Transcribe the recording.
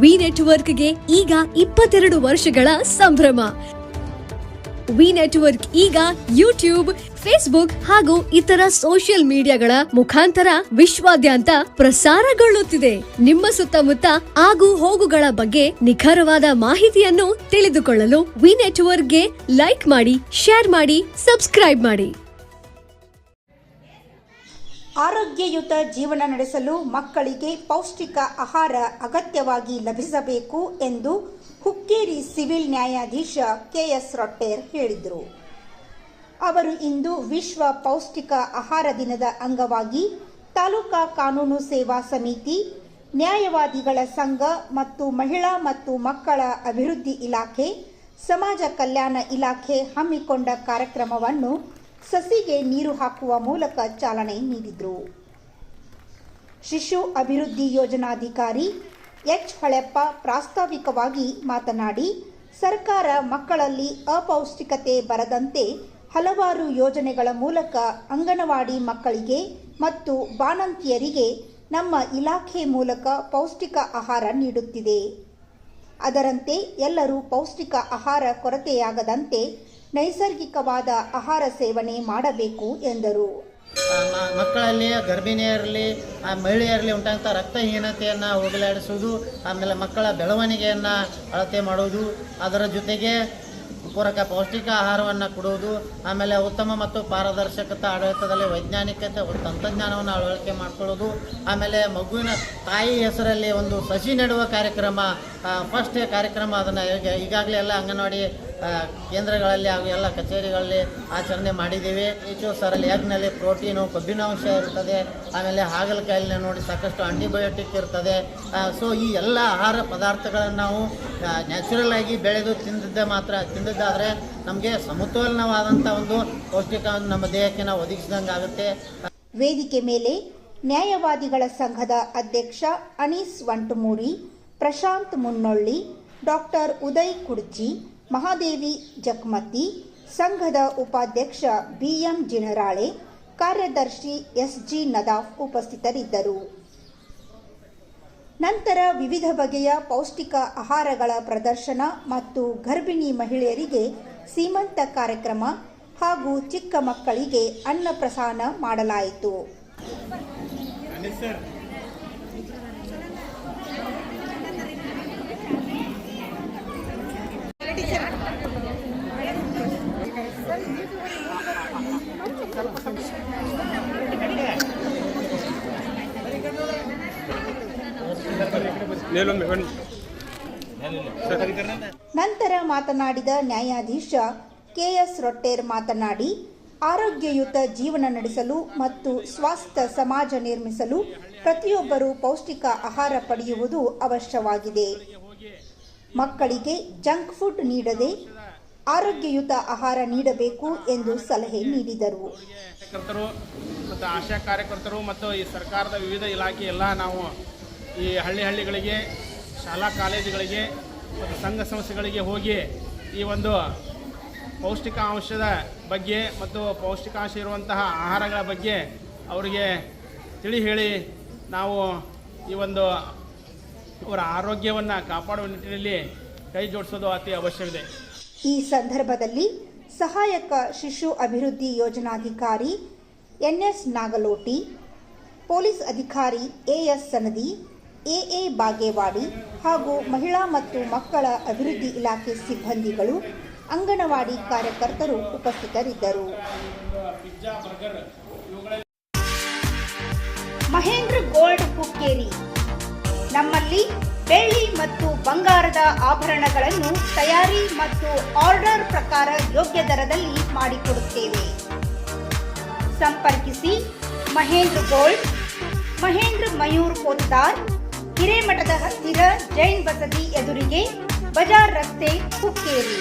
V ನೆಟ್ವರ್ಕ್ಗೆ ಈಗ 22 ವರ್ಷಗಳ ಸಂಭ್ರಮ. ವಿ ನೆಟ್ವರ್ಕ್ ಈಗ ಯೂಟ್ಯೂಬ್, ಫೇಸ್ಬುಕ್ ಹಾಗೂ ಇತರ ಸೋಷಿಯಲ್ ಮೀಡಿಯಾಗಳ ಮುಖಾಂತರ ವಿಶ್ವಾದ್ಯಂತ ಪ್ರಸಾರಗೊಳ್ಳುತ್ತಿದೆ. ನಿಮ್ಮ ಸುತ್ತಮುತ್ತ ಆಗು ಹೋಗುಗಳ ಬಗ್ಗೆ ನಿಖರವಾದ ಮಾಹಿತಿಯನ್ನು ತಿಳಿದುಕೊಳ್ಳಲು ವಿ ನೆಟ್ವರ್ಕ್ಗೆ ಲೈಕ್ ಮಾಡಿ, ಶೇರ್ ಮಾಡಿ, ಸಬ್ಸ್ಕ್ರೈಬ್ ಮಾಡಿ. ಆರೋಗ್ಯಯುತ ಜೀವನ ನಡೆಸಲು ಮಕ್ಕಳಿಗೆ ಪೌಷ್ಟಿಕ ಆಹಾರ ಅಗತ್ಯವಾಗಿ ಲಭಿಸಬೇಕು ಎಂದು ಹುಕ್ಕೇರಿ ಸಿವಿಲ್ ನ್ಯಾಯಾಧೀಶ ಕೆಎಸ್ ರೊಟ್ಟೇರ್ ಹೇಳಿದರು. ಅವರು ಇಂದು ವಿಶ್ವ ಪೌಷ್ಟಿಕ ಆಹಾರ ದಿನದ ಅಂಗವಾಗಿ ತಾಲೂಕಾ ಕಾನೂನು ಸೇವಾ ಸಮಿತಿ, ನ್ಯಾಯವಾದಿಗಳ ಸಂಘ ಮತ್ತು ಮಹಿಳಾ ಮತ್ತು ಮಕ್ಕಳ ಅಭಿವೃದ್ಧಿ ಇಲಾಖೆ, ಸಮಾಜ ಕಲ್ಯಾಣ ಇಲಾಖೆ ಹಮ್ಮಿಕೊಂಡ ಕಾರ್ಯಕ್ರಮವನ್ನು ಸಸಿಗೆ ನೀರು ಹಾಕುವ ಮೂಲಕ ಚಾಲನೆ ನೀಡಿದರು. ಶಿಶು ಅಭಿವೃದ್ಧಿ ಯೋಜನಾಧಿಕಾರಿ ಎಚ್ ಹೊಳೆಪ್ಪ ಪ್ರಾಸ್ತಾವಿಕವಾಗಿ ಮಾತನಾಡಿ, ಸರ್ಕಾರ ಮಕ್ಕಳಲ್ಲಿ ಅಪೌಷ್ಟಿಕತೆ ಬರದಂತೆ ಹಲವಾರು ಯೋಜನೆಗಳ ಮೂಲಕ ಅಂಗನವಾಡಿ ಮಕ್ಕಳಿಗೆ ಮತ್ತು ಬಾಣಂತಿಯರಿಗೆ ನಮ್ಮ ಇಲಾಖೆ ಮೂಲಕ ಪೌಷ್ಟಿಕ ಆಹಾರ ನೀಡುತ್ತಿದೆ. ಅದರಂತೆ ಎಲ್ಲರೂ ಪೌಷ್ಟಿಕ ಆಹಾರ ಕೊರತೆಯಾಗದಂತೆ ನೈಸರ್ಗಿಕವಾದ ಆಹಾರ ಸೇವನೆ ಮಾಡಬೇಕು ಎಂದರು. ಮಕ್ಕಳಲ್ಲಿ, ಗರ್ಭಿಣಿಯರಲ್ಲಿ, ಮಹಿಳೆಯರಲ್ಲಿ ಉಂಟಾದಂಥ ರಕ್ತಹೀನತೆಯನ್ನು ಹೋಗಲಾಡಿಸುವುದು, ಆಮೇಲೆ ಮಕ್ಕಳ ಬೆಳವಣಿಗೆಯನ್ನು ಅಳತೆ ಮಾಡುವುದು, ಅದರ ಜೊತೆಗೆ ಪೂರಕ ಪೌಷ್ಟಿಕ ಆಹಾರವನ್ನು ಕೊಡುವುದು, ಆಮೇಲೆ ಉತ್ತಮ ಮತ್ತು ಪಾರದರ್ಶಕತೆ ಆಡಳಿತದಲ್ಲಿ ವೈಜ್ಞಾನಿಕತೆ ತಂತ್ರಜ್ಞಾನವನ್ನು ಅಳವಡಿಕೆ ಮಾಡಿಕೊಳ್ಳೋದು, ಆಮೇಲೆ ಮಗುವಿನ ತಾಯಿ ಹೆಸರಲ್ಲಿ ಒಂದು ಸಸಿ ನೆಡುವ ಕಾರ್ಯಕ್ರಮ, ಫಸ್ಟ್ ಕಾರ್ಯಕ್ರಮ ಅದನ್ನು ಈಗಾಗಲೇ ಎಲ್ಲ ಅಂಗನವಾಡಿ ಕೇಂದ್ರಗಳಲ್ಲಿ ಹಾಗೂ ಎಲ್ಲ ಕಚೇರಿಗಳಲ್ಲಿ ಆಚರಣೆ ಮಾಡಿದ್ದೀವಿ. ಹೆಚ್ಚು ಸರಲ್ಲಿ ಎಗ್ನಲ್ಲಿ ಪ್ರೋಟೀನು, ಕೊಬ್ಬಿನಾಂಶ ಇರ್ತದೆ, ಆಮೇಲೆ ಹಾಗಲಕಾಯಿನ ನೋಡಿ ಸಾಕಷ್ಟು ಆಂಟಿಬಯೋಟಿಕ್ ಇರ್ತದೆ. ಸೊ ಈ ಎಲ್ಲ ಆಹಾರ ಪದಾರ್ಥಗಳನ್ನು ನಾವು ನ್ಯಾಚುರಲ್ ಆಗಿ ಬೆಳೆದು ತಿಂದಿದ್ದಾದರೆ ನಮಗೆ ಸಮತೋಲನವಾದಂಥ ಒಂದು ಪೌಷ್ಟಿಕವನ್ನು ನಮ್ಮ ದೇಹಕ್ಕೆ ನಾವು ಒದಗಿಸಿದಂಗೆ ಆಗುತ್ತೆ. ವೇದಿಕೆ ಮೇಲೆ ನ್ಯಾಯವಾದಿಗಳ ಸಂಘದ ಅಧ್ಯಕ್ಷ ಅನೀಸ್ ವಂಟಮೂರಿ, ಪ್ರಶಾಂತ್ ಮುನ್ನೊಳ್ಳಿ, ಡಾಕ್ಟರ್ ಉದಯ್ ಕುಡ್ಚಿ, ಮಹಾದೇವಿ ಜಕ್ಮತಿ, ಸಂಘದ ಉಪಾಧ್ಯಕ್ಷ ಬಿಎಂ ಜಿನರಾಳೆ, ಕಾರ್ಯದರ್ಶಿ ಎಸ್ಜಿ ನದಾಫ್ ಉಪಸ್ಥಿತರಿದ್ದರು. ನಂತರ ವಿವಿಧ ಬಗೆಯ ಪೌಷ್ಟಿಕ ಆಹಾರಗಳ ಪ್ರದರ್ಶನ ಮತ್ತು ಗರ್ಭಿಣಿ ಮಹಿಳೆಯರಿಗೆ ಸೀಮಂತ ಕಾರ್ಯಕ್ರಮ ಹಾಗೂ ಚಿಕ್ಕ ಮಕ್ಕಳಿಗೆ ಅನ್ನಪ್ರಸಾನ ಮಾಡಲಾಯಿತು. ನಂತರ ಮಾತನಾಡಿದ ನ್ಯಾಯಾಧೀಶ ಕೆಎಸ್ ರೊಟ್ಟೇರ್ ಮಾತನಾಡಿ, ಆರೋಗ್ಯಯುತ ಜೀವನ ನಡೆಸಲು ಮತ್ತು ಸ್ವಾಸ್ಥ್ಯ ಸಮಾಜ ನಿರ್ಮಿಸಲು ಪ್ರತಿಯೊಬ್ಬರೂ ಪೌಷ್ಟಿಕ ಆಹಾರ ಪಡೆಯುವುದು ಅವಶ್ಯವಾಗಿದೆ. ಮಕ್ಕಳಿಗೆ ಜಂಕ್ ಫುಡ್ ನೀಡದೆ ಆರೋಗ್ಯಯುತ ಆಹಾರ ನೀಡಬೇಕು ಎಂದು ಸಲಹೆ ನೀಡಿದರು. ಮತ್ತು ಆಶಾ ಕಾರ್ಯಕರ್ತರು ಮತ್ತು ಈ ಸರ್ಕಾರದ ವಿವಿಧ ಇಲಾಖೆ ಎಲ್ಲ ನಾವು ಈ ಹಳ್ಳಿಗಳಿಗೆ, ಶಾಲಾ ಕಾಲೇಜುಗಳಿಗೆ ಮತ್ತು ಸಂಘ ಸಂಸ್ಥೆಗಳಿಗೆ ಹೋಗಿ ಈ ಒಂದು ಪೌಷ್ಟಿಕಾಂಶದ ಬಗ್ಗೆ ಮತ್ತು ಪೌಷ್ಟಿಕಾಂಶ ಇರುವಂತಹ ಆಹಾರಗಳ ಬಗ್ಗೆ ಅವರಿಗೆ ತಿಳಿ ಹೇಳಿ ನಾವು ಈ ಒಂದು ಅವರ ಆರೋಗ್ಯವನ್ನು ಕಾಪಾಡುವ ನಿಟ್ಟಿನಲ್ಲಿ ಕೈ ಜೋಡಿಸೋದು ಅತಿ ಅವಶ್ಯವಿದೆ. ಈ ಸಂದರ್ಭದಲ್ಲಿ ಸಹಾಯಕ ಶಿಶು ಅಭಿವೃದ್ಧಿ ಯೋಜನಾಧಿಕಾರಿ ಎನ್ಎಸ್ ನಾಗಲೋಟಿ, ಪೊಲೀಸ್ ಅಧಿಕಾರಿ ಎಎಸ್ ಸನದಿ, ಎಎ ಬಾಗೇವಾಡಿ ಹಾಗೂ ಮಹಿಳಾ ಮತ್ತು ಮಕ್ಕಳ ಅಭಿವೃದ್ಧಿ ಇಲಾಖೆ ಸಿಬ್ಬಂದಿಗಳು, ಅಂಗನವಾಡಿ ಕಾರ್ಯಕರ್ತರು ಉಪಸ್ಥಿತರಿದ್ದರು. ಮಹೇಂದ್ರ ಗೋಲ್ಡ್ ಹುಕ್ಕೇರಿ, ನಮ್ಮಲ್ಲಿ ಬೆಳ್ಳಿ ಮತ್ತು ಬಂಗಾರದ ಆಭರಣಗಳನ್ನು ತಯಾರಿ ಮತ್ತು ಆರ್ಡರ್ ಪ್ರಕಾರ ಯೋಗ್ಯ ದರದಲ್ಲಿ ಮಾಡಿಕೊಡುತ್ತೇವೆ. ಸಂಪರ್ಕಿಸಿ ಮಹೇಂದ್ರ ಗೋಲ್ಡ್, ಮಹೇಂದ್ರ ಮಯೂರ್ ಪೋತ್ತಾರ್, ಹಿರೇಮಠದ ಹತ್ತಿರ ಜೈನ್ ಬಸದಿ ಎದುರಿಗೆ, ಬಜಾರ್ ರಸ್ತೆ, ಹುಕ್ಕೇರಿ.